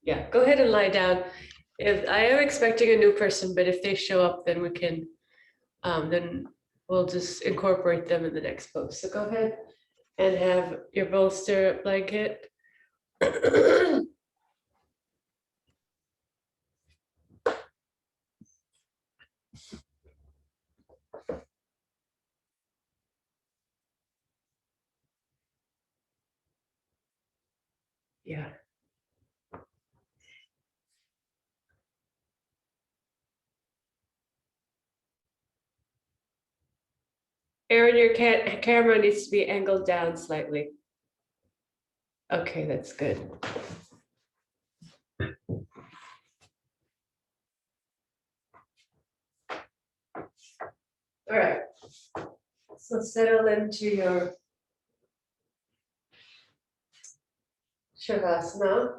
Yeah, go ahead and lie down. If I am expecting a new person, but if they show up, then we can, then we'll just incorporate them in the next post. So go ahead and have your bolster blanket. Yeah. Aaron, your camera needs to be angled down slightly. Okay, that's good. All right. So settle into your Shavasana.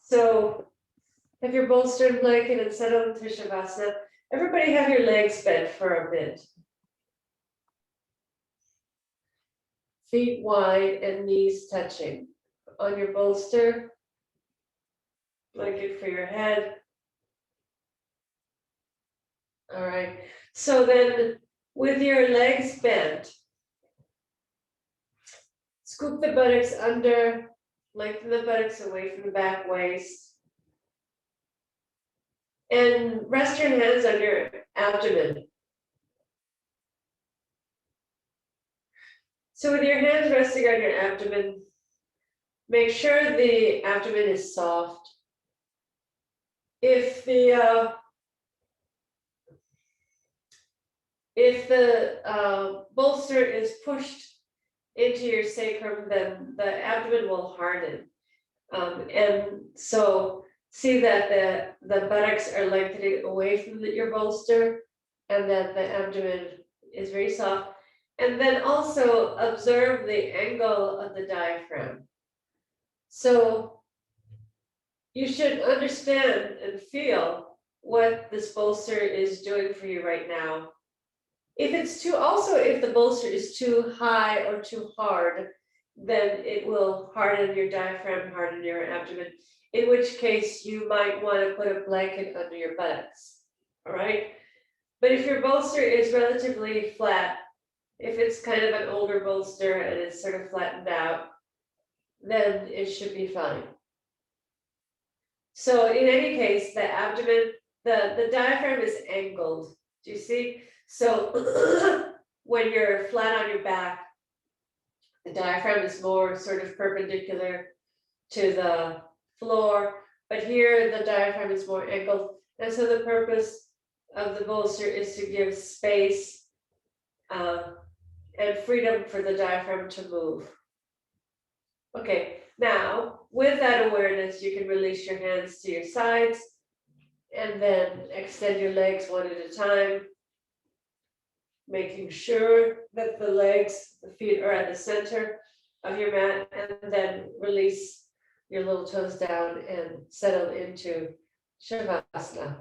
So have your bolstered blanket and settle into Shavasana. Everybody have your legs bent for a bit. Feet wide and knees touching. On your bolster, blanket for your head. All right. So then with your legs bent, scoop the buttocks under, lengthen the buttocks away from the back waist. And rest your hands on your abdomen. So with your hands resting on your abdomen, make sure the abdomen is soft. If the bolster is pushed into your sacrum, then the abdomen will harden. And so see that the buttocks are lengthening away from your bolster and that the abdomen is very soft. And then also observe the angle of the diaphragm. So you should understand and feel what this bolster is doing for you right now. If the bolster is too high or too hard, then it will harden your diaphragm, harden your abdomen, in which case you might want to put a blanket under your buttocks, all right? But if your bolster is relatively flat, if it's kind of an older bolster and it's sort of flattened out, then it should be fine. So in any case, the abdomen, the diaphragm is angled, do you see? So when you're flat on your back, the diaphragm is more sort of perpendicular to the floor, but here the diaphragm is more angled. And so the purpose of the bolster is to give space and freedom for the diaphragm to move. Okay, now with that awareness, you can release your hands to your sides and then extend your legs one at a time, making sure that the feet are at the center of your mat, and then release your little toes down and settle into Shavasana.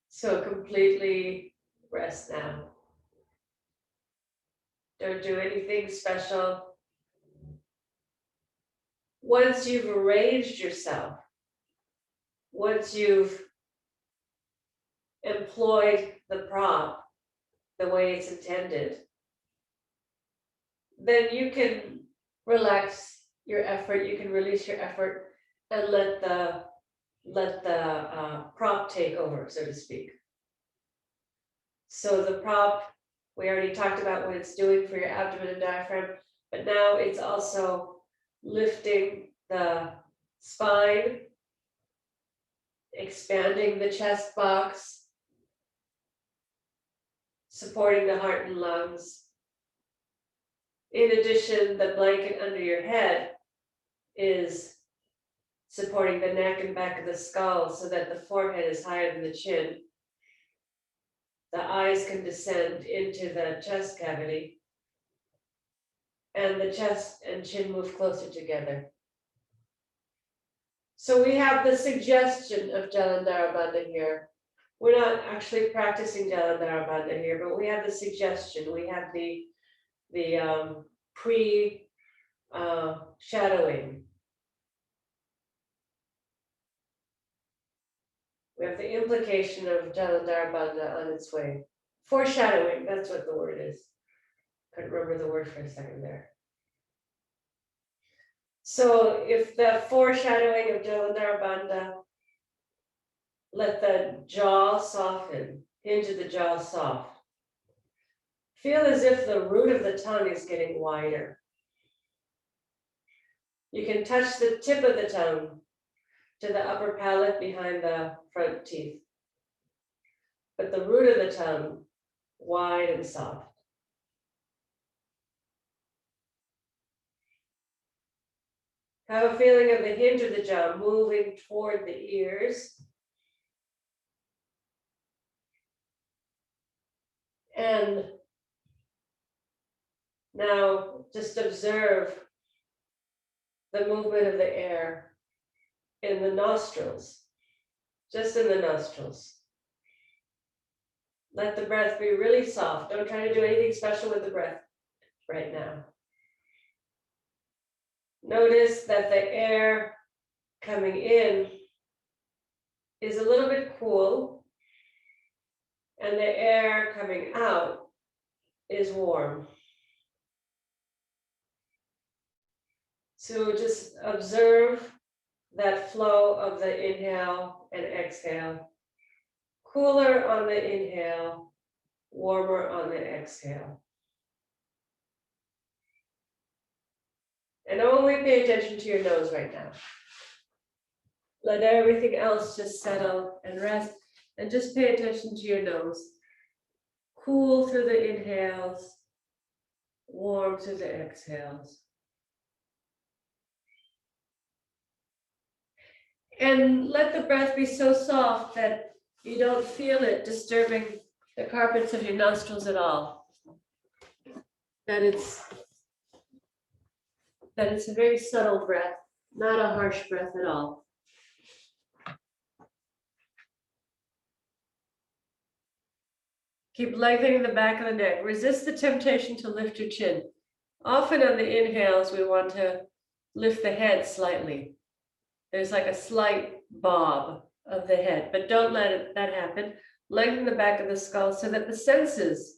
So completely rest now. Don't do anything special. Once you've arranged yourself, once you've employed the prop the way it's intended, then you can relax your effort, you can release your effort and let the prop take over, so to speak. So the prop, we already talked about what it's doing for your abdomen and diaphragm, but now it's also lifting the spine, expanding the chest box, supporting the heart and lungs. In addition, the blanket under your head is supporting the neck and back of the skull so that the forehead is higher than the chin. The eyes can descend into the chest cavity. and the chest and chin move closer together. So we have the suggestion of Jalandhara Bandha here. We're not actually practicing Jalandhara Bandha here, but we have the suggestion. We have the pre shadowing. We have the implication of Jalandhara Bandha on its way. Foreshadowing, that's what the word is. Couldn't remember the word for a second there. So if the foreshadowing of Jalandhara Bandha, let the jaw soften, hinge of the jaw soft. Feel as if the root of the tongue is getting wider. You can touch the tip of the tongue to the upper palate behind the front teeth. But the root of the tongue, wide and soft. Have a feeling of the hinge of the jaw moving toward the ears. And now just observe the movement of the air in the nostrils, just in the nostrils. Let the breath be really soft. Don't try to do anything special with the breath right now. Notice that the air coming in is a little bit cool, and the air coming out is warm. So just observe that flow of the inhale and exhale. Cooler on the inhale, warmer on the exhale. And only pay attention to your nose right now. Let everything else just settle and rest, and just pay attention to your nose. Cool through the inhales, warm through the exhales. And let the breath be so soft that you don't feel it disturbing the carpets of your nostrils at all. That it's a very subtle breath, not a harsh breath at all. Keep lengthening the back of the neck. Resist the temptation to lift your chin. Often on the inhales, we want to lift the head slightly. There's like a slight bob of the head, but don't let that happen. Lengthen the back of the skull so that the senses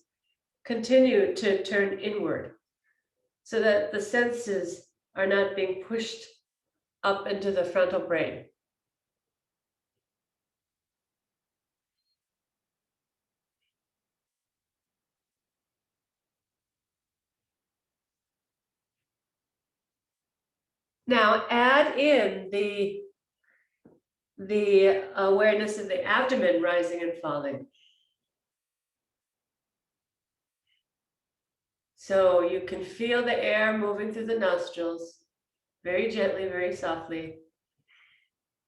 continue to turn inward, so that the senses are not being pushed up into the frontal brain. Now add in the awareness of the abdomen rising and falling. So you can feel the air moving through the nostrils, very gently, very softly.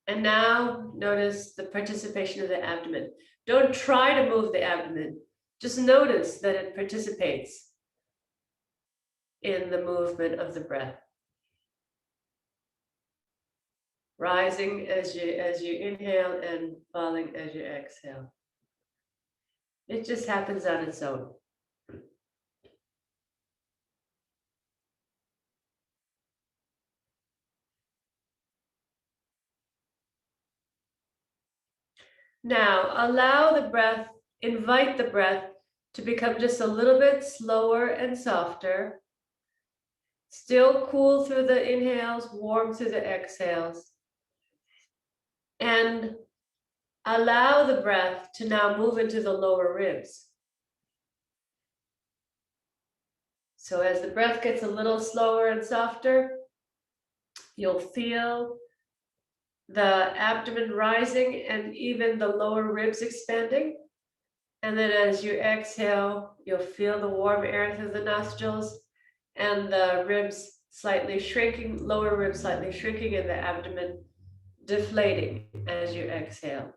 And now notice the participation of the abdomen. Don't try to move the abdomen. Just notice that it participates in the movement of the breath. Rising as you inhale and falling as you exhale. It just happens on its own. Now allow the breath, invite the breath to become just a little bit slower and softer. Still cool through the inhales, warm through the exhales. And allow the breath to now move into the lower ribs. So as the breath gets a little slower and softer, you'll feel the abdomen rising and even the lower ribs expanding. And then as you exhale, you'll feel the warm air through the nostrils and the ribs slightly shrinking, lower ribs slightly shrinking, and the abdomen deflating as you exhale.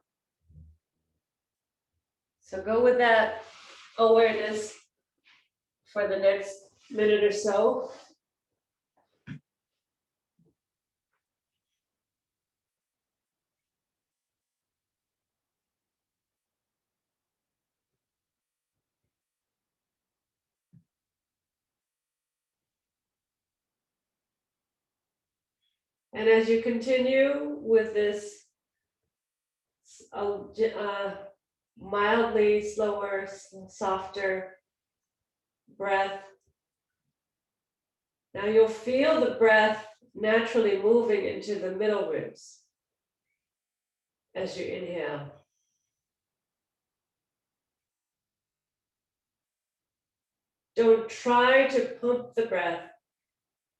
So go with that awareness for the next minute or so. And as you continue with this mildly slower, softer breath, now you'll feel the breath naturally moving into the middle ribs as you inhale. Don't try to pump the breath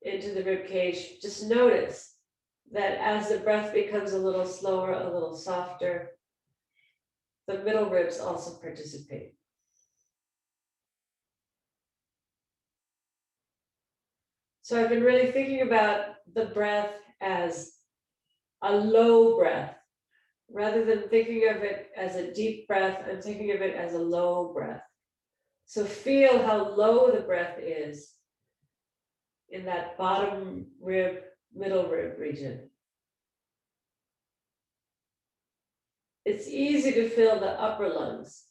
into the rib cage. Just notice that as the breath becomes a little slower, a little softer, the middle ribs also participate. So I've been really thinking about the breath as a low breath. Rather than thinking of it as a deep breath, I'm thinking of it as a low breath. So feel how low the breath is in that bottom rib, middle rib region. It's easy to fill the upper lungs.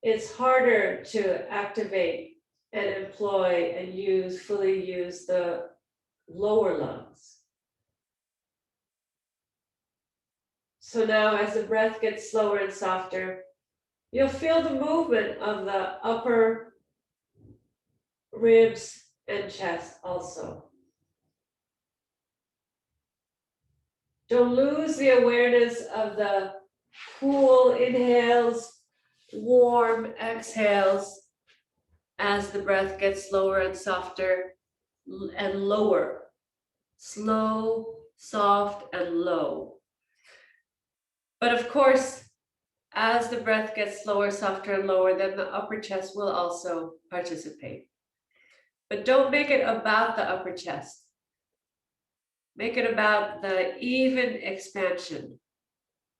It's harder to activate and employ and fully use the lower lungs. So now as the breath gets slower and softer, you'll feel the movement of the upper ribs and chest also. Don't lose the awareness of the cool inhales, warm exhales as the breath gets slower and softer and lower. Slow, soft, and low. But of course, as the breath gets slower, softer, and lower, then the upper chest will also participate. But don't make it about the upper chest. Make it about the even expansion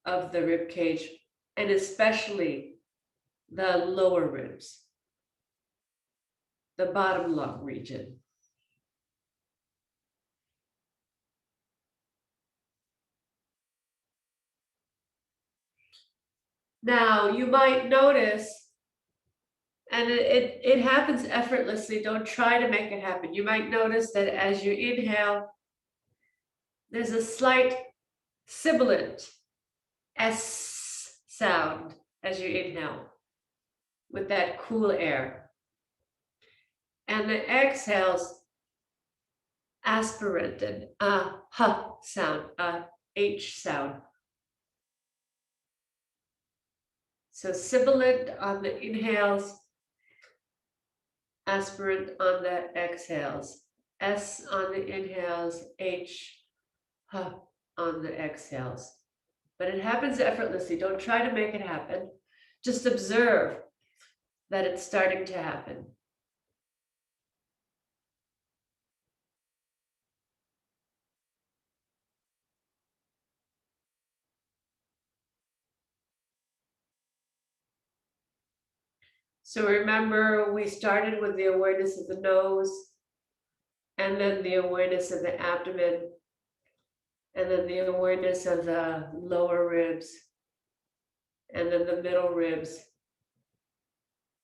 of the rib cage, and especially the lower ribs, the bottom lung region. Now, you might notice, and it happens effortlessly, don't try to make it happen. You might notice that as you inhale, there's a slight sibilant S sound as you inhale with that cool air. And the exhales, aspirant and H sound, H sound. So sibilant on the inhales, aspirant on the exhales, S on the inhales, H on the exhales. But it happens effortlessly. Don't try to make it happen. Just observe that it's starting to happen. So remember, we started with the awareness of the nose, and then the awareness of the abdomen, and then the awareness of the lower ribs, and then the middle ribs,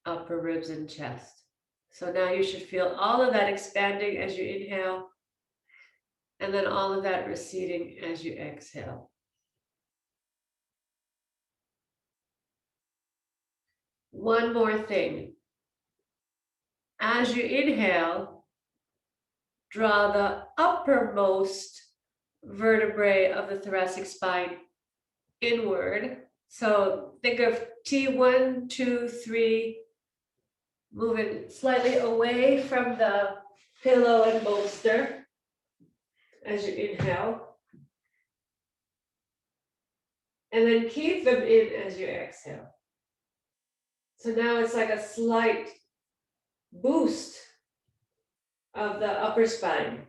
upper ribs, and chest. So now you should feel all of that expanding as you inhale, and then all of that receding as you exhale. One more thing. As you inhale, draw the uppermost vertebrae of the thoracic spine inward. So think of T1, 2, 3, moving slightly away from the pillow and bolster as you inhale. And then keep them in as you exhale. So now it's like a slight boost of the upper spine.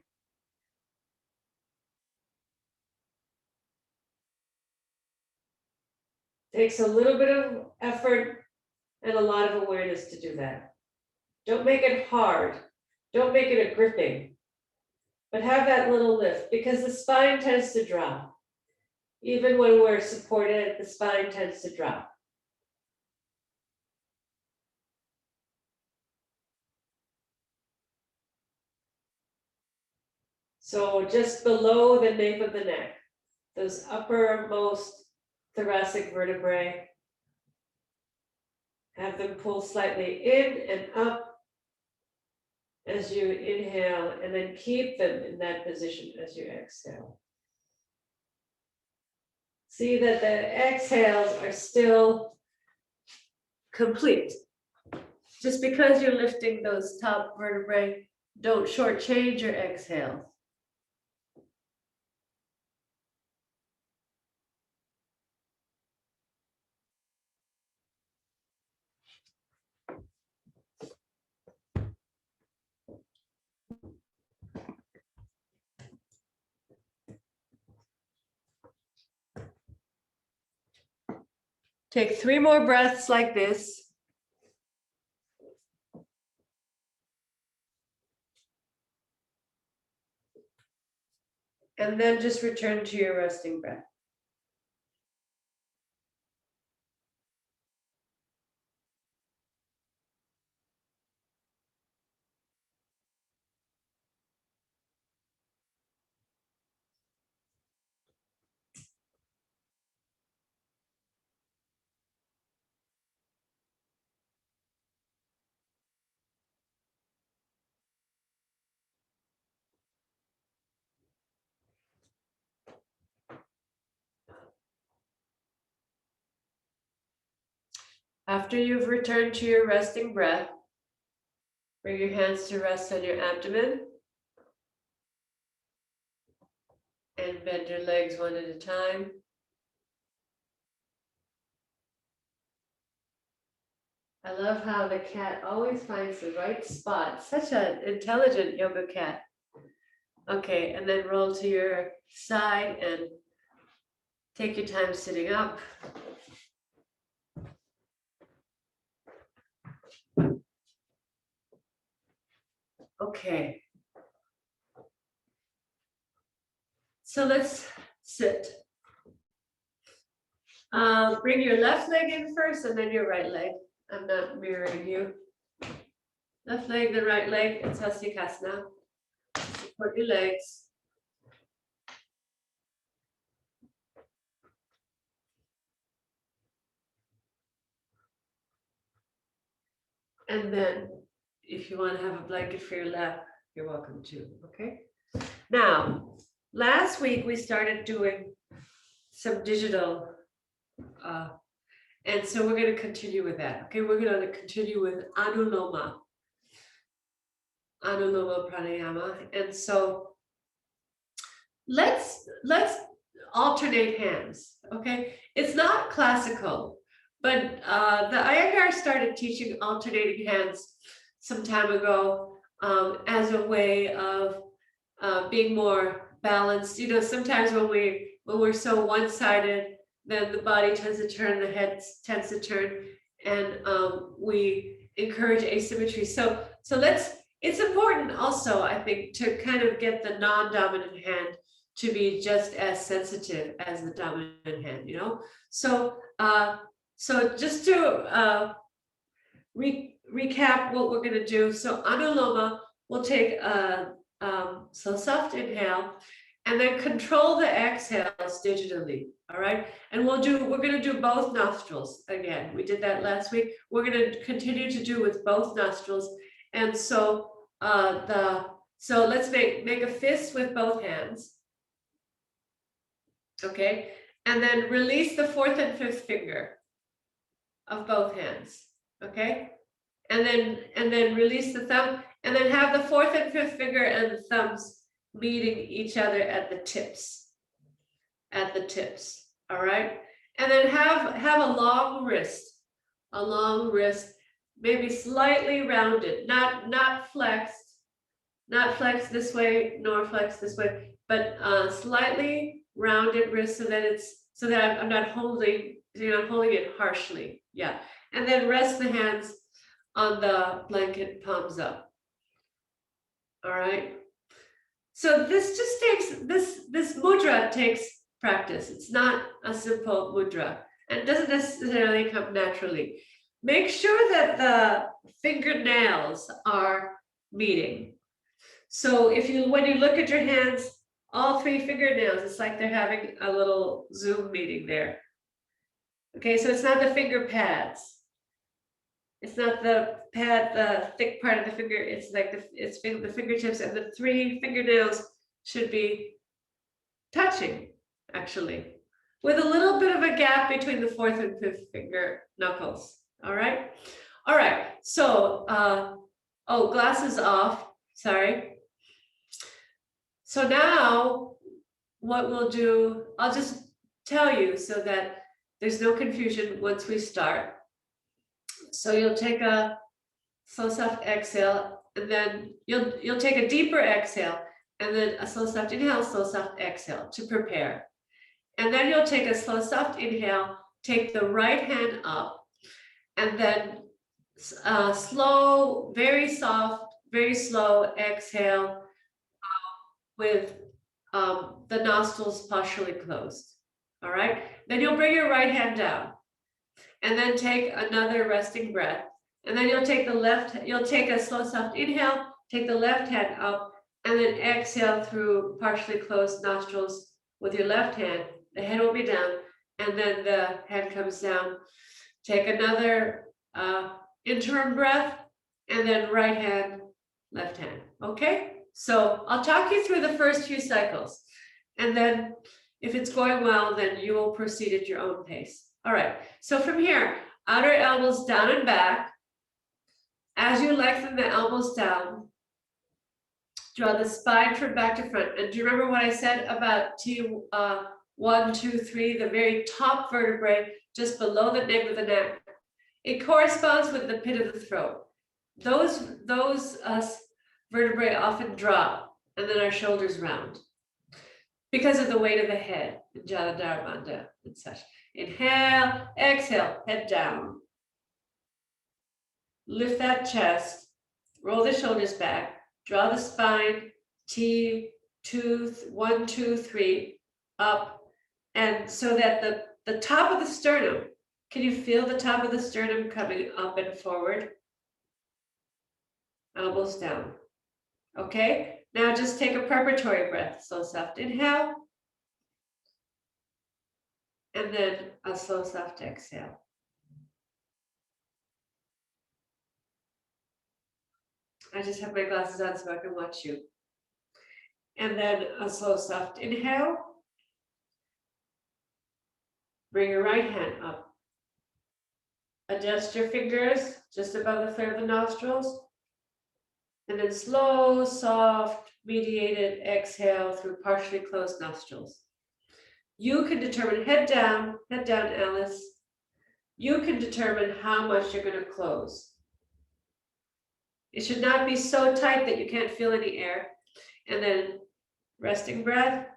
Takes a little bit of effort and a lot of awareness to do that. Don't make it hard. Don't make it a gripping, but have that little lift because the spine tends to drop. Even when we're supported, the spine tends to drop. So just below the nape of the neck, those uppermost thoracic vertebrae, have them pull slightly in and up as you inhale, and then keep them in that position as you exhale. See that the exhales are still complete. Just because you're lifting those top vertebrae, don't shortchange your exhales. Take 3 more breaths like this. And then just return to your resting breath. After you've returned to your resting breath, bring your hands to rest on your abdomen. And bend your legs one at a time. I love how the cat always finds the right spot. Such an intelligent yoga cat. Okay, and then roll to your side and take your time sitting up. Okay. So let's sit. Bring your left leg in first and then your right leg. I'm not mirroring you. Left leg, then right leg, it's Hastikasana. Support your legs. And then if you want to have a blanket for your lap, you're welcome to, okay? Now, last week we started doing some digital, and so we're going to continue with that, okay? We're going to continue with Anuloma Pranayama, and so let's alternate hands, okay? It's not classical, but the Iyengar started teaching alternating hands some time ago as a way of being more balanced. You know, sometimes when we're so one-sided, then the body tends to turn, the head tends to turn, and we encourage asymmetry. So it's important also, I think, to kind of get the non-dominant hand to be just as sensitive as the dominant hand, you know? So just to recap what we're gonna do. So Anuloma, we'll take so soft inhale and then control the exhales digitally, all right? And we're gonna do both nostrils again. We did that last week. We're gonna continue to do with both nostrils. And so let's make a fist with both hands. Okay, and then release the 4th and 5th finger of both hands. Okay, and then release the thumb, and then have the 4th and 5th finger and the thumbs meeting each other at the tips. All right, and then have a long wrist, maybe slightly rounded, not flexed this way nor flexed this way, but slightly rounded wrist so that I'm not holding, you're not holding it harshly. Yeah. And then rest the hands on the blanket, palms up. All right. So this just takes, this mudra takes practice. It's not a simple mudra and doesn't necessarily come naturally. Make sure that the fingernails are meeting. So when you look at your hands, all 3 fingernails, it's like they're having a little Zoom meeting there. Okay, so it's not the finger pads. It's not the thick part of the finger, it's like the fingertips, and the 3 fingernails should be touching, actually, with a little bit of a gap between the 4th and 5th finger knuckles. All right. So, oh, glasses off. Sorry. So now what we'll do, I'll just tell you so that there's no confusion once we start. So you'll take a slow soft exhale, and then you'll take a deeper exhale, and then a slow soft inhale, slow soft exhale to prepare. And then you'll take a slow soft inhale, take the right hand up, and then slow, very soft, very slow exhale with the nostrils partially closed. All right. Then you'll bring your right hand down, and then take another resting breath. And then you'll take a slow soft inhale, take the left hand up, and then exhale through partially closed nostrils with your left hand. The head will be down, and then the head comes down. Take another interim breath, and then right hand, left hand. Okay? So I'll talk you through the first few cycles, and then if it's going well, then you will proceed at your own pace. All right, so from here, outer elbows down and back. As you lengthen the elbows down, draw the spine from back to front. And do you remember what I said about T1, 2, 3, the very top vertebrae, just below the nape of the neck? It corresponds with the pit of the throat. Those vertebrae often drop, and then our shoulders round because of the weight of the head, Jala Dharmanda and such. Inhale, exhale, head down. Lift that chest, roll the shoulders back, draw the spine, T, 1, 2, 3, up, and so that the top of the sternum, can you feel the top of the sternum coming up and forward? Elbows down. Okay, now just take a preparatory breath. Slow, soft inhale, and then a slow, soft exhale. I just have my glasses on so I can watch you. And then a slow, soft inhale. Bring your right hand up. Adjust your fingers just above the flare of the nostrils. And then slow, soft, mediated exhale through partially closed nostrils. You can determine head down, Alice. You can determine how much you're going to close. It should not be so tight that you can't feel any air. And then resting breath.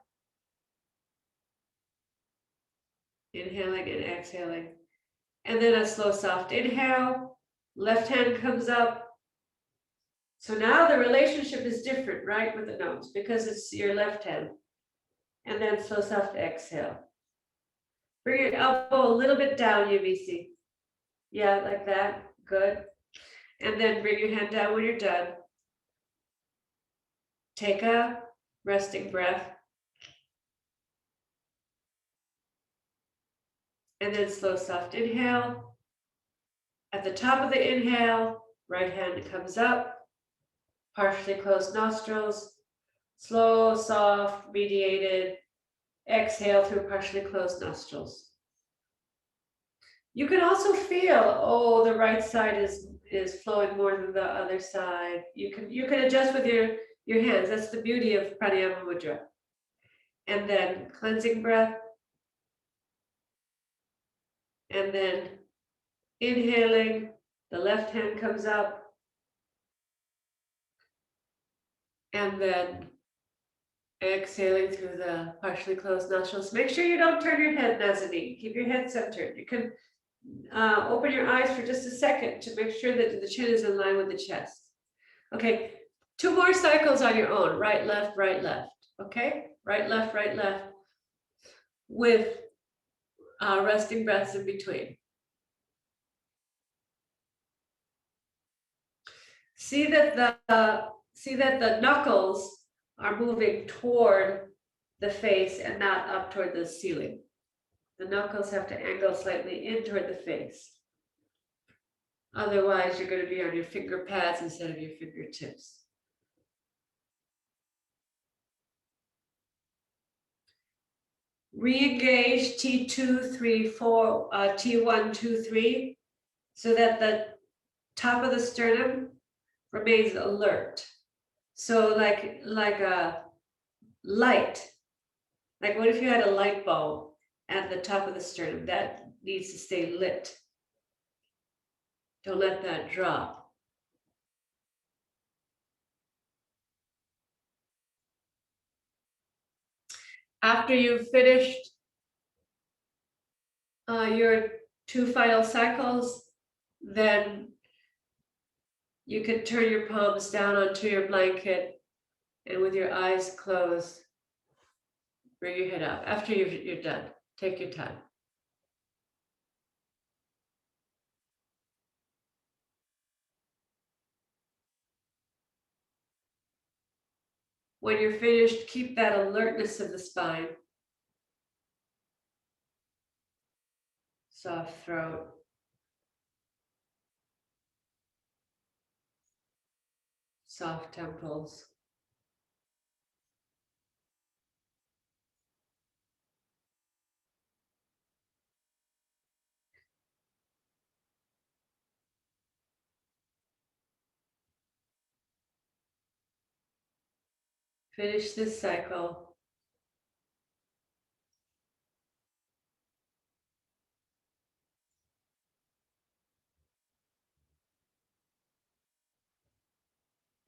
Inhaling and exhaling. And then a slow, soft inhale. Left hand comes up. So now the relationship is different, right, with the nose, because it's your left hand. And then slow, soft exhale. Bring your elbow a little bit down, UVC. Yeah, like that. Good. And then bring your hand down when you're done. Take a resting breath. And then slow, soft inhale. At the top of the inhale, right hand comes up. Partially closed nostrils. Slow, soft, mediated. Exhale through partially closed nostrils. You can also feel, oh, the right side is flowing more than the other side. You can adjust with your hands. That's the beauty of Pranayam Mudra. And then cleansing breath. And then inhaling, the left hand comes up. And then exhaling through the partially closed nostrils. Make sure you don't turn your head, Nazanin. Keep your head centered. You can open your eyes for just a second to make sure that the chin is in line with the chest. Okay, 2 more cycles on your own. Right, left, okay? Right, left, with resting breaths in between. See that see that the knuckles are moving toward the face and not up toward the ceiling. The knuckles have to angle slightly in toward the face. Otherwise, you're going to be on your finger pads instead of your fingertips. Re-engage T2, 3, 4, T1, 2, 3, so that the top of the sternum remains alert. So like a light, like what if you had a light bulb at the top of the sternum? That needs to stay lit. Don't let that drop. After you've finished your 2 final cycles, then you can turn your palms down onto your blanket and with your eyes closed, bring your head up. After you're done, take your time. When you're finished, keep that alertness of the spine. Soft throat. Soft temples. Finish this cycle.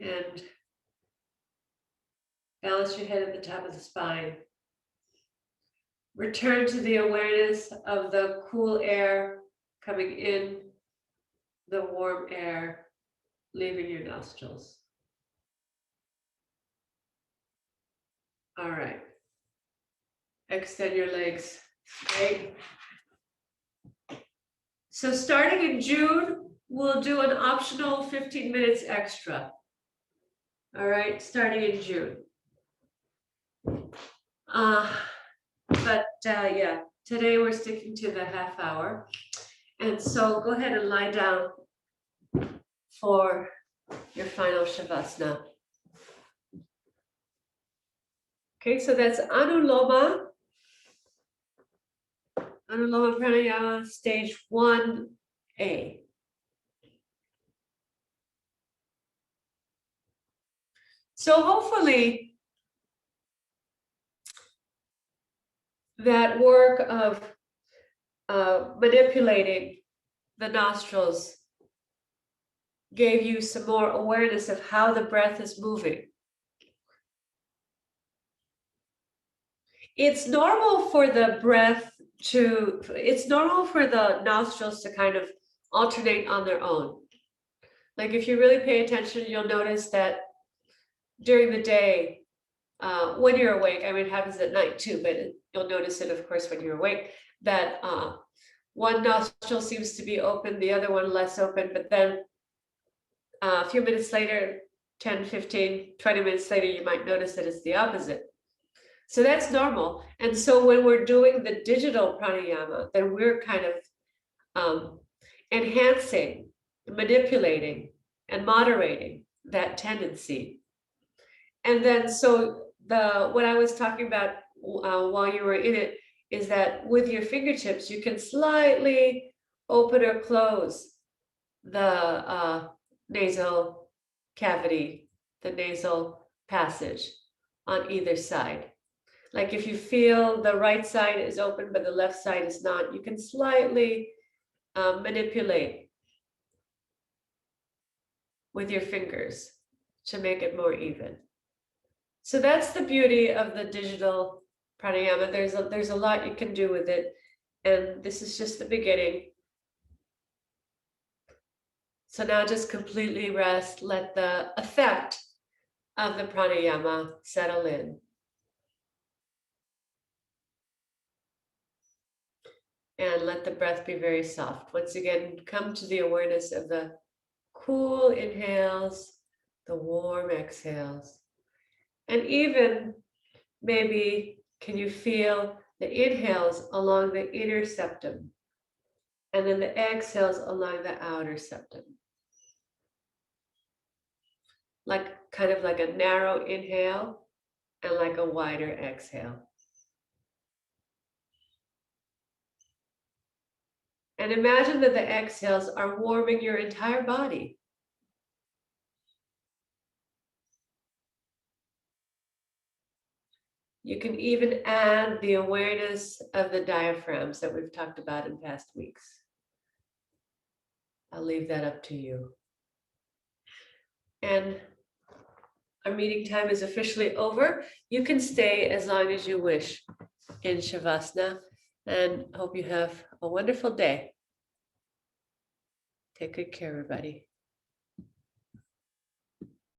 And balance your head at the top of the spine. Return to the awareness of the cool air coming in, the warm air leaving your nostrils. All right. Extend your legs straight. So starting in June, we'll do an optional 15 minutes extra. All right, starting in June. Yeah, today we're sticking to the half hour. And so go ahead and lie down for your final Shavasana. Okay, so that's Anuloma. Anuloma Pranayama, stage 1A. So hopefully that work of manipulating the nostrils gave you some more awareness of how the breath is moving. It's normal for the nostrils to kind of alternate on their own. Like if you really pay attention, you'll notice that during the day, when you're awake, I mean, it happens at night too, but you'll notice it, of course, when you're awake, that one nostril seems to be open, the other one less open, but then a few minutes later, 10, 15, 20 minutes later, you might notice that it's the opposite. So that's normal. And so when we're doing the digital pranayama, then we're kind of enhancing, manipulating, and moderating that tendency. And then so what I was talking about while you were in it is that with your fingertips, you can slightly open or close the nasal cavity, the nasal passage on either side. Like if you feel the right side is open, but the left side is not, you can slightly manipulate with your fingers to make it more even. So that's the beauty of the digital pranayama. There's a lot you can do with it. And this is just the beginning. So now just completely rest, let the effect of the pranayama settle in. And let the breath be very soft. Once again, come to the awareness of the cool inhales the warm exhales. And even maybe can you feel the inhales along the inner septum and then the exhales along the outer septum. Like kind of like a narrow inhale and like a wider exhale. And imagine that the exhales are warming your entire body. You can even add the awareness of the diaphragms that we've talked about in past weeks. I'll leave that up to you. And our meeting time is officially over. You can stay as long as you wish in Shavasana, and hope you have a wonderful day. Take good care, everybody.